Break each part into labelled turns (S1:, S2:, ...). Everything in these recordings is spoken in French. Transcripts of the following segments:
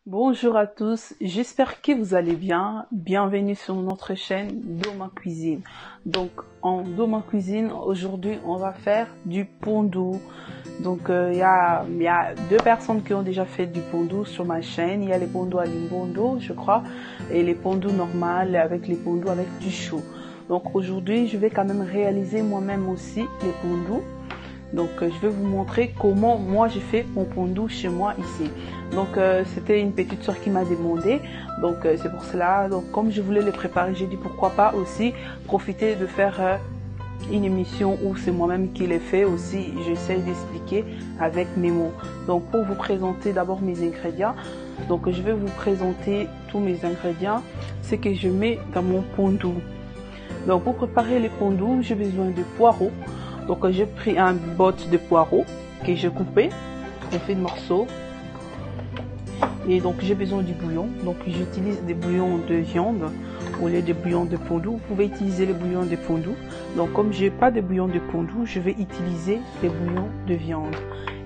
S1: Bonjour à tous, j'espère que vous allez bien. Bienvenue sur notre chaîne Doma Cuisine. Donc en Doma Cuisine, aujourd'hui on va faire du pondou. Donc il y a deux personnes qui ont déjà fait du pondou sur ma chaîne. Il y a les pondous à limbondo, je crois, et les pondous normales avec les pondous avec du chou. Donc aujourd'hui je vais quand même réaliser moi-même aussi les pondous. Donc je vais vous montrer comment moi j'ai fait mon pondou chez moi ici. Donc c'était une petite soeur qui m'a demandé, donc c'est pour cela, donc comme je voulais les préparer, j'ai dit pourquoi pas aussi profiter de faire une émission où c'est moi-même qui les fais aussi, j'essaie d'expliquer avec mes mots. Donc pour vous présenter d'abord mes ingrédients, donc je vais vous présenter tous mes ingrédients, ce que je mets dans mon pondou. Donc pour préparer les pondous, j'ai besoin de poireaux. Donc j'ai pris un botte de poireaux que j'ai coupé, j'ai fait de morceaux. Et donc j'ai besoin du bouillon. Donc j'utilise des bouillons de viande au lieu de bouillons de pondou. Vous pouvez utiliser les bouillons de pondou. Donc comme j'ai pas de bouillon de pondou, je vais utiliser les bouillons de viande.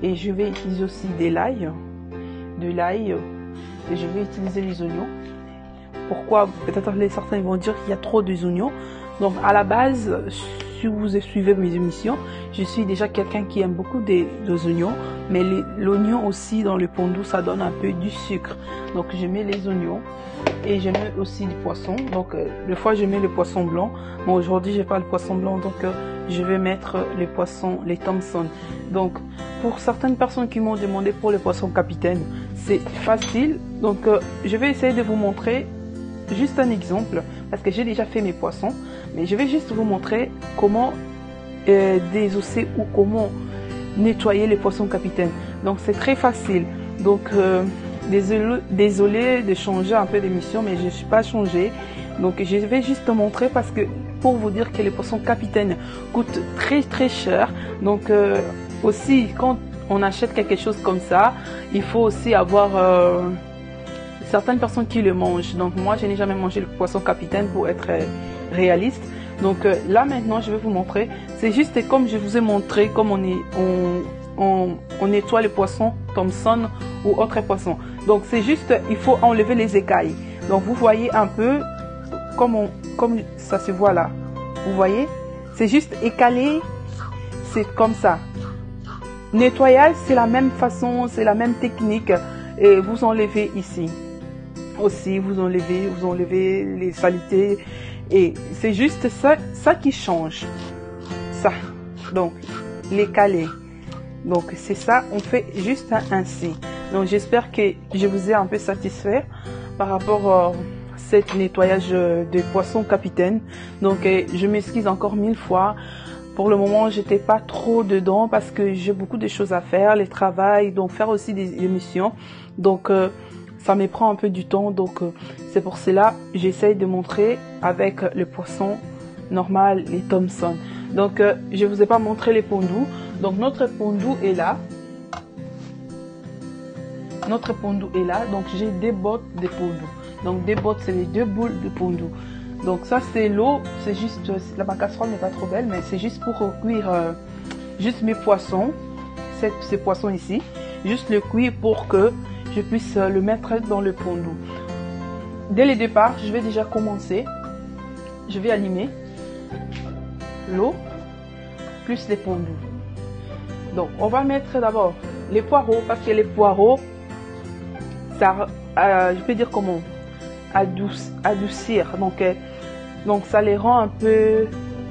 S1: Et je vais utiliser aussi de l'ail. Et je vais utiliser les oignons. Pourquoi? Peut-être certains vont dire qu'il y a trop d'oignons. Donc à la base, si vous suivez mes émissions, je suis déjà quelqu'un qui aime beaucoup des oignons, mais l'oignon aussi dans le pondou, ça donne un peu du sucre. Donc je mets les oignons et je mets aussi du poisson. Donc des fois je mets le poisson blanc, mais aujourd'hui j'ai pas le poisson blanc, donc je vais mettre les poissons, les Thompson. Donc pour certaines personnes qui m'ont demandé pour les poissons capitaine, c'est facile. Donc je vais essayer de vous montrer juste un exemple, parce que j'ai déjà fait mes poissons, mais je vais juste vous montrer comment désosser ou comment nettoyer les poissons capitaine. Donc c'est très facile. Donc désolé de changer un peu d'émission, mais je ne suis pas changée. Donc je vais juste montrer parce que pour vous dire que les poissons capitaine coûtent très cher. Donc aussi quand on achète quelque chose comme ça, il faut aussi avoir certaines personnes qui le mangent. Donc moi je n'ai jamais mangé le poisson capitaine pour être réaliste. Donc là maintenant je vais vous montrer, c'est juste comme je vous ai montré comme on nettoie les poissons Thompson ou autres poissons. Donc c'est juste, il faut enlever les écailles. Donc vous voyez un peu comme ça se voit là, vous voyez, c'est juste écaler, c'est comme ça. Nettoyage c'est la même façon, c'est la même technique, et vous enlevez ici aussi, vous enlevez les saletés. Et c'est juste ça qui change. Ça. Donc, les calés. Donc, c'est ça. On fait juste ainsi. Donc, j'espère que je vous ai un peu satisfait par rapport à ce nettoyage de poisson capitaine. Donc, je m'excuse encore 1000 fois. Pour le moment, j'étais pas trop dedans parce que j'ai beaucoup de choses à faire, les travails, donc faire aussi des émissions. Donc, ça me prend un peu du temps, donc c'est pour cela j'essaye de montrer avec le poisson normal, les Thompson. Donc je vous ai pas montré les pondous. Donc notre pondou est là. Notre pondou est là. Donc j'ai des bottes de pondou. Donc des bottes, c'est les deux boules de pondou. Donc ça c'est l'eau, c'est juste, ma casserole n'est pas trop belle, mais c'est juste pour cuire juste mes poissons, ces poissons ici, juste le cuire pour que je puisse le mettre dans le pondou. Dès le départ, je vais déjà commencer. Je vais allumer l'eau plus les pondous. Donc, on va mettre d'abord les poireaux parce que les poireaux, ça, je peux dire comment, adoucir. Donc, ça les rend un peu.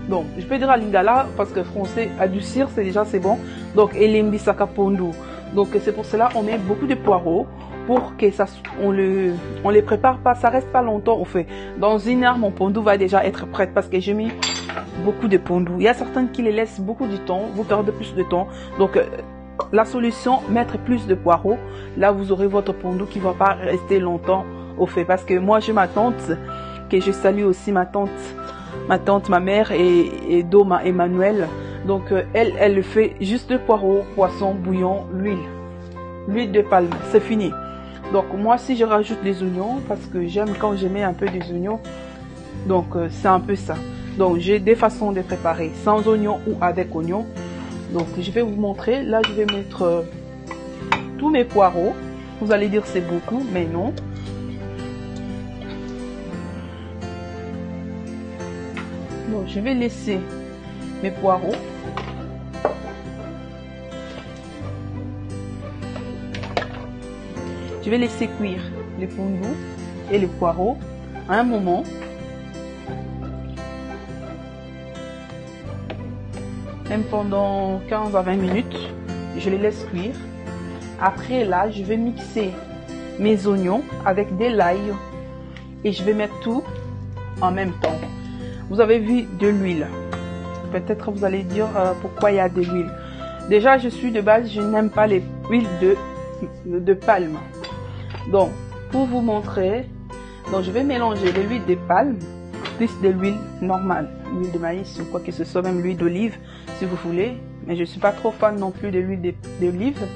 S1: Donc, je peux dire à lingala parce que français, adoucir, c'est bon. Donc, elembi saka pondou. Donc c'est pour cela on met beaucoup de poireaux pour que ça, on les prépare pas, ça reste pas longtemps au fait. Dans une heure mon pondou va déjà être prêt parce que j'ai mis beaucoup de pondou. Il y a certaines qui les laissent beaucoup de temps, vous perdez plus de temps. Donc la solution, mettre plus de poireaux. Là vous aurez votre pondou qui va pas rester longtemps au fait. Parce que moi j'ai ma tante, que je salue aussi ma mère et Doma Emmanuel. Donc elle le fait juste de poireaux, poisson, bouillon, l'huile de palme, c'est fini. Donc moi si je rajoute des oignons, parce que j'aime quand je mets un peu des oignons, donc c'est un peu ça. Donc j'ai des façons de préparer, sans oignons ou avec oignons. Donc je vais vous montrer, là je vais mettre tous mes poireaux. Vous allez dire c'est beaucoup, mais non. Bon, je vais laisser mes poireaux. Je vais laisser cuire les pondous et les poireaux à un moment. Même pendant 15 à 20 minutes, je les laisse cuire. Après là, je vais mixer mes oignons avec de l'ail et je vais mettre tout en même temps. Vous avez vu de l'huile. Peut-être vous allez dire pourquoi il y a de l'huile. Déjà, je suis de base, je n'aime pas les huiles de palme. Donc, pour vous montrer, donc je vais mélanger de l'huile de palme plus de l'huile normale, l'huile de maïs ou quoi que ce soit, même l'huile d'olive si vous voulez. Mais je suis pas trop fan non plus de l'huile d'olive.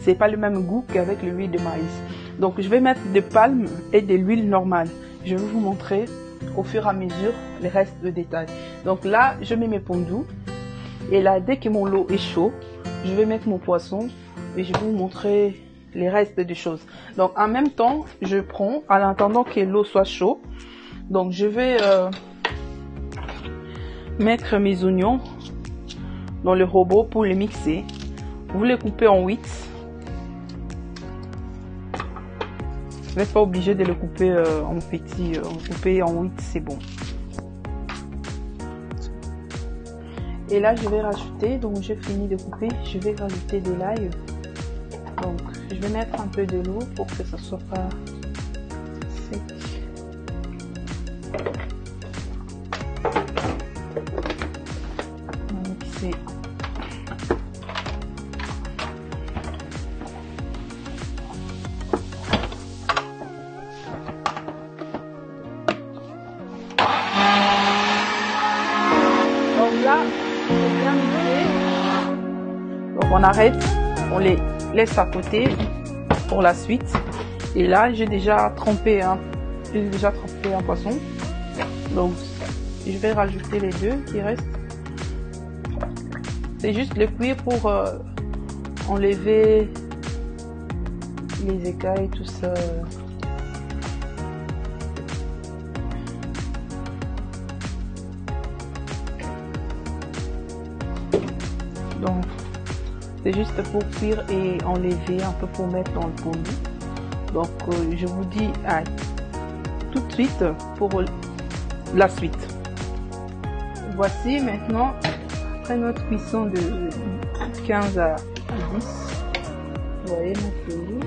S1: C'est pas le même goût qu'avec l'huile de maïs. Donc, je vais mettre de palme et de l'huile normale. Je vais vous montrer au fur et à mesure les restes de détails. Donc là, je mets mes pondous. Et là, dès que mon lot est chaud, je vais mettre mon poisson et je vais vous montrer les restes des choses. Donc en même temps, je prends, en attendant que l'eau soit chaude, donc je vais mettre mes oignons dans le robot pour les mixer. Vous les coupez en 8. Vous n'êtes pas obligé de le couper en petits, couper en 8, c'est bon. Et là, je vais rajouter, donc j'ai fini de couper, je vais rajouter de l'ail. Donc, je vais mettre un peu de l'eau pour que ça soit pas sec. On va mixer. Donc là, c'est bien mixé. Donc on arrête, on les laisse à côté pour la suite. Et là, j'ai déjà trempé un poisson. Donc, je vais rajouter les deux qui restent. C'est juste le cuire pour enlever les écailles, tout ça. Donc, c'est juste pour cuire et enlever un peu pour mettre dans le pondu. Donc, je vous dis à tout de suite pour la suite. Voici maintenant, après notre cuisson de 15 à 10, vous voyez notre pondu.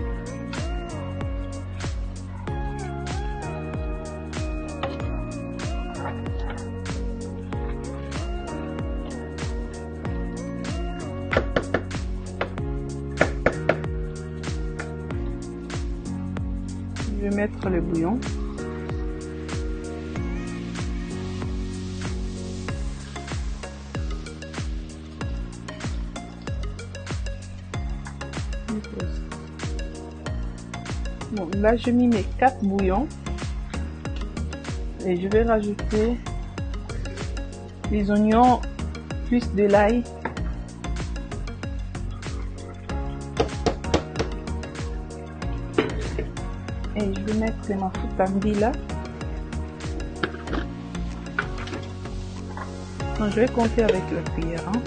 S1: Je vais mettre le bouillon. Bon, là j'ai mis mes 4 bouillons et je vais rajouter les oignons plus de l'ail. Et je vais mettre ma foutabri là. Donc, je vais compter avec la cuillère. Hein.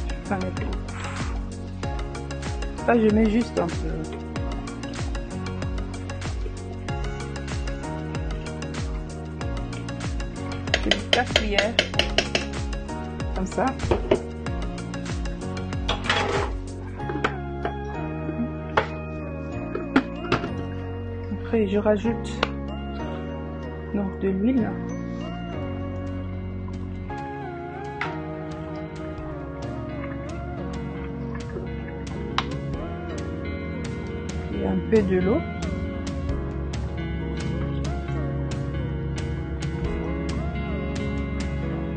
S1: Je vais pas mettre beaucoup. Ça, je mets juste un peu. Je mets 4 cuillères. Comme ça. Après, je rajoute donc de l'huile. Et un peu de l'eau.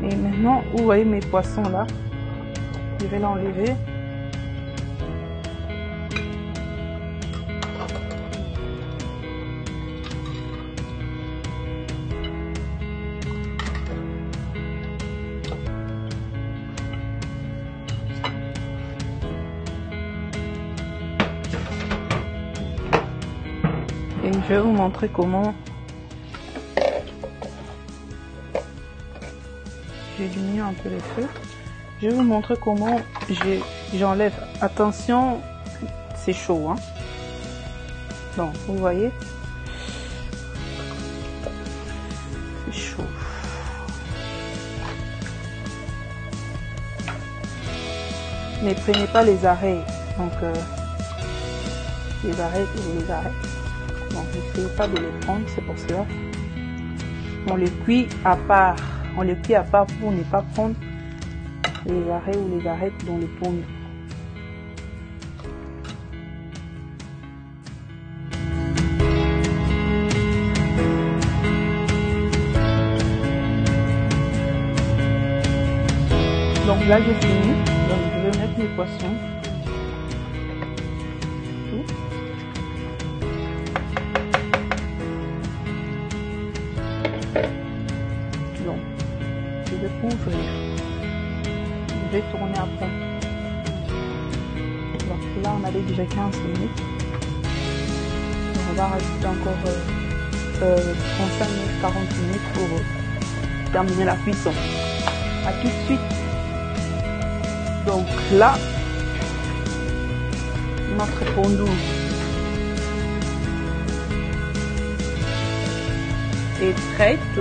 S1: Et maintenant, vous voyez mes poissons là. Je vais l'enlever. Et je vais vous montrer comment j'ai diminué un peu les feux. Je vais vous montrer comment j'enlève. Attention, c'est chaud, hein. Donc, vous voyez, c'est chaud. Ne prenez pas les arrêts. Donc, les arrêts, les arrêts. Donc, n'essayez pas de les prendre, c'est pour cela. On les cuit à part. On les cuit à part pour ne pas prendre les arrêts ou les arêtes dans les pommes. Donc là j'ai fini, donc je vais mettre mes poissons. Donc je vais couvrir, je vais tourner après. Donc là on avait déjà 15 minutes. Donc, on va rajouter encore 35 minutes, 40 minutes pour terminer la cuisson. A tout de suite. Donc là, notre fondue est prête.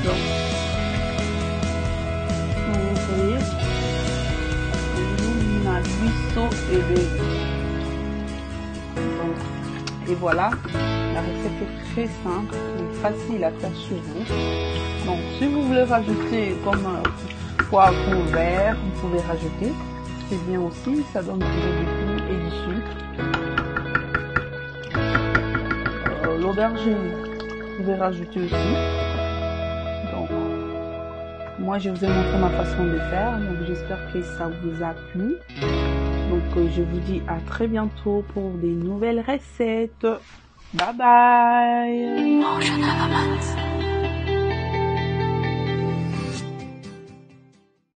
S1: Donc, vous voyez, on a 8 et de. Et voilà, la recette est très simple, et facile à faire chez vous. Donc, si vous voulez rajouter comme poivre vert, vous pouvez rajouter, c'est bien aussi, ça donne toujours du goût et du sucre. L'aubergine, vous pouvez rajouter aussi. Donc, moi je vous ai montré ma façon de faire, donc j'espère que ça vous a plu. Donc je vous dis à très bientôt pour des nouvelles recettes. Bye bye.